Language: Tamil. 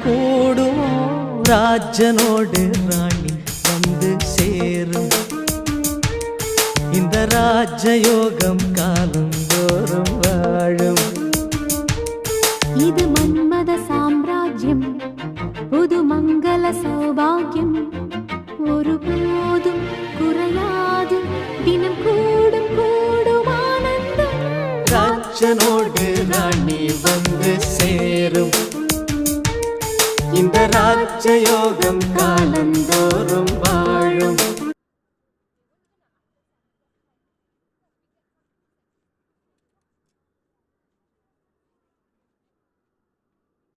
கூடுமோ ராஜனோடு ராணி வந்து சேரும். இந்த ராஜயோகம் காலம் தோறும் வாழும். இது மன்மத சாம்ராஜ்யம், புது மங்கள சௌபாகியம். ஒருபோதும் குறையாது, தினம் கூடும் கூடும் ஆனந்தம். ராஜனோடு ராணி வந்து சேரும். இந்த ராஜயோகம்